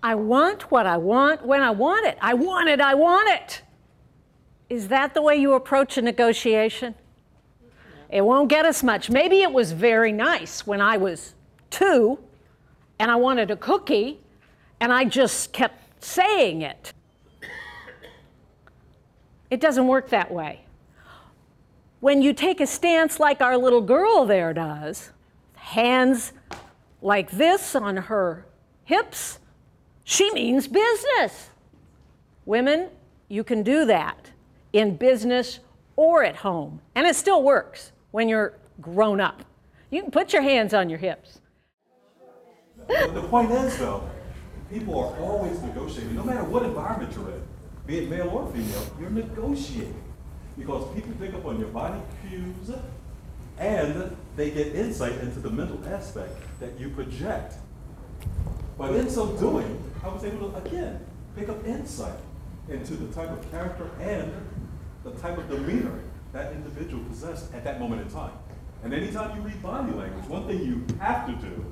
I want what I want when I want it. I want it, I want it. Is that the way you approach a negotiation? It won't get us much. Maybe it was very nice when I was 2 and I wanted a cookie and I just kept saying it. It doesn't work that way. When you take a stance like our little girl there does, hands like this on her hips, she means business. Women, you can do that in business or at home, and it still works when you're grown up. You can put your hands on your hips. The point is, though, people are always negotiating. No matter what environment you're in, be it male or female, you're negotiating. Because people pick up on your body cues, and they get insight into the mental aspect that you project. But in so doing, I was able to, again, pick up insight into the type of character and the type of demeanor that individual possessed at that moment in time. And anytime you read body language, one thing you have to do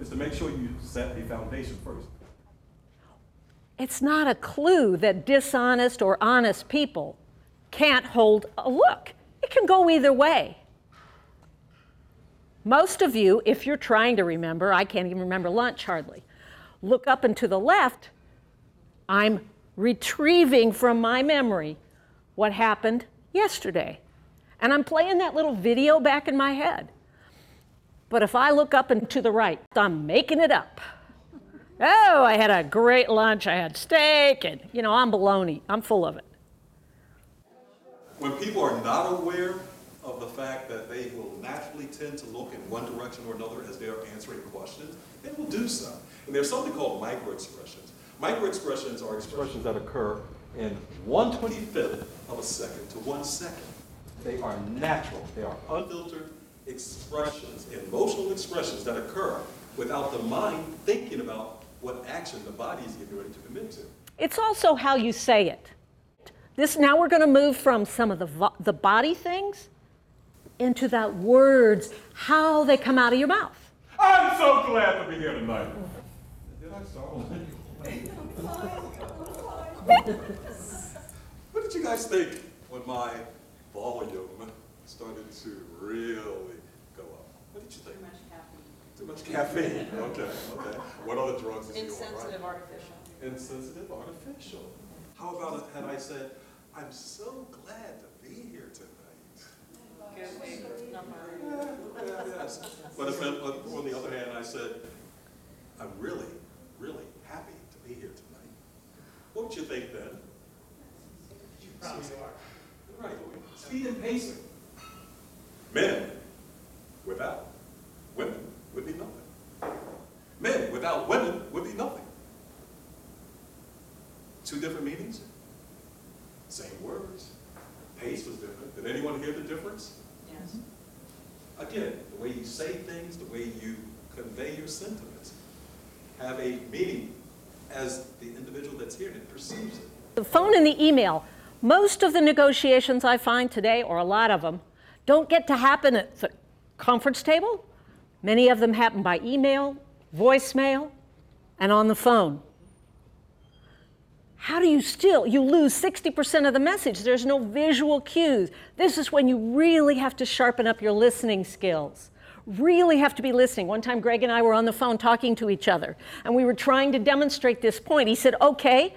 is to make sure you set a foundation first. It's not a clue that dishonest or honest people can't hold a look. It can go either way. Most of you, if you're trying to remember, I can't even remember lunch hardly, look up and to the left. I'm retrieving from my memory what happened yesterday. And I'm playing that little video back in my head. But if I look up and to the right, I'm making it up. Oh, I had a great lunch, I had steak, and I'm baloney. I'm full of it. When people are not aware of the fact that they will naturally tend to look in one direction or another as they're answering questions, they will do so. And there's something called microexpressions. Microexpressions are expressions that occur in 1/25th of a second to 1 second. They are natural. They are unfiltered expressions, emotional expressions that occur without the mind thinking about what action the body is getting ready to commit to. It's also how you say it. Now we're going to move from some of the body things into the words, how they come out of your mouth. I'm so glad to be here tonight. Did I start? What did you guys think when my volume started to really go up? What did you think? Too much caffeine. Okay. What other drugs did you want? Insensitive artificial. Insensitive artificial. How about it had I said, I'm so glad to be here tonight? Good number. Yes. But if on the other hand I said, I'm really, really happy to be here tonight, what would you think then? You probably are. Right. Speed and pacing. Men without women would be nothing. Men without women would be nothing. Two different meanings, same words. Pace was different. Did anyone hear the difference? Yes. Again, the way you say things, the way you convey your sentiments, have a meaning as the individual that's hearing it perceives it. The phone and the email, most of the negotiations I find today, or a lot of them, don't get to happen at the conference table. Many of them happen by email, voicemail, and on the phone. How do you lose 60% of the message. There's no visual cues. This is when you really have to sharpen up your listening skills. Really have to be listening. One time Greg and I were on the phone talking to each other, and we were trying to demonstrate this point. He said, okay,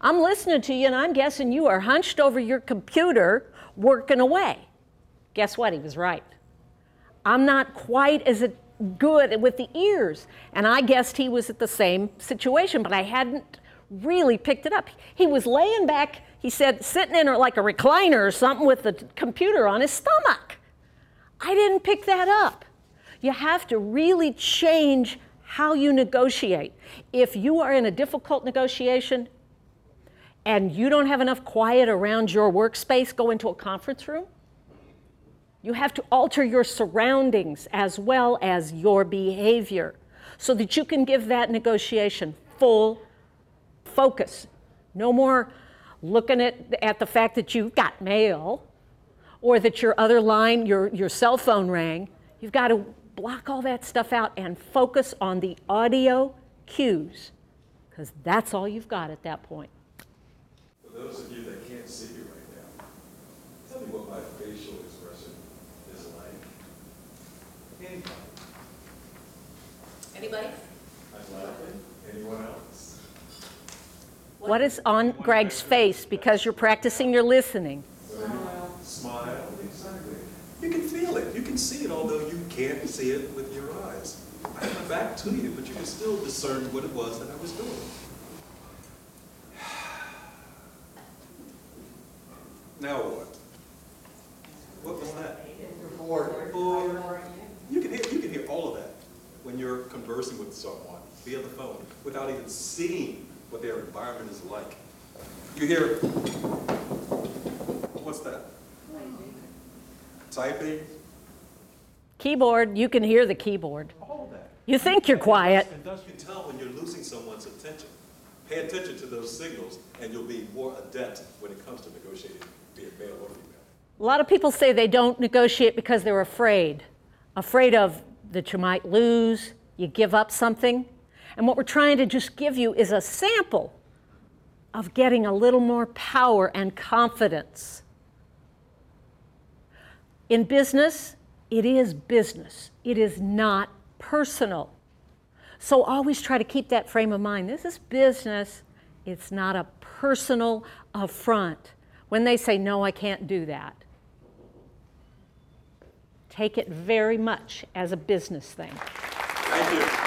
I'm listening to you, and I'm guessing you are hunched over your computer working away. Guess what? He was right. I'm not quite as good with the ears, and I guessed he was at the same situation, but I hadn't really picked it up. He was laying back, he said, sitting in like a recliner or something with the computer on his stomach. I didn't pick that up. You have to really change how you negotiate. If you are in a difficult negotiation and you don't have enough quiet around your workspace, go into a conference room. You have to alter your surroundings as well as your behavior so that you can give that negotiation full focus. No more looking at the fact that you've got mail or that your other line, your cell phone rang. You've got to block all that stuff out and focus on the audio cues, because that's all you've got at that point. For those of you that can't see me right now, tell me what my facial expression is like. Anybody? Anybody? I'm laughing. Anyone else? What is on Greg's face because you're practicing your listening? Smile. Exactly. You can feel it. You can see it, although you can't see it with your eyes. I have my back to you, but you can still discern what it was that I was doing. Now what? What was that? Bored. You can hear all of that when you're conversing with someone via the phone without even seeing what their environment is like. You hear, what's that? Typing. Keyboard, you can hear the keyboard. All of that. You think you're quiet. And thus you tell when you're losing someone's attention. Pay attention to those signals and you'll be more adept when it comes to negotiating, be it male or female. A lot of people say they don't negotiate because they're afraid of that you might lose, you give up something. And what we're trying to just give you is a sample of getting a little more power and confidence. In business, it is business. It is not personal. So always try to keep that frame of mind. This is business. It's not a personal affront. When they say, no, I can't do that, take it very much as a business thing. Thank you.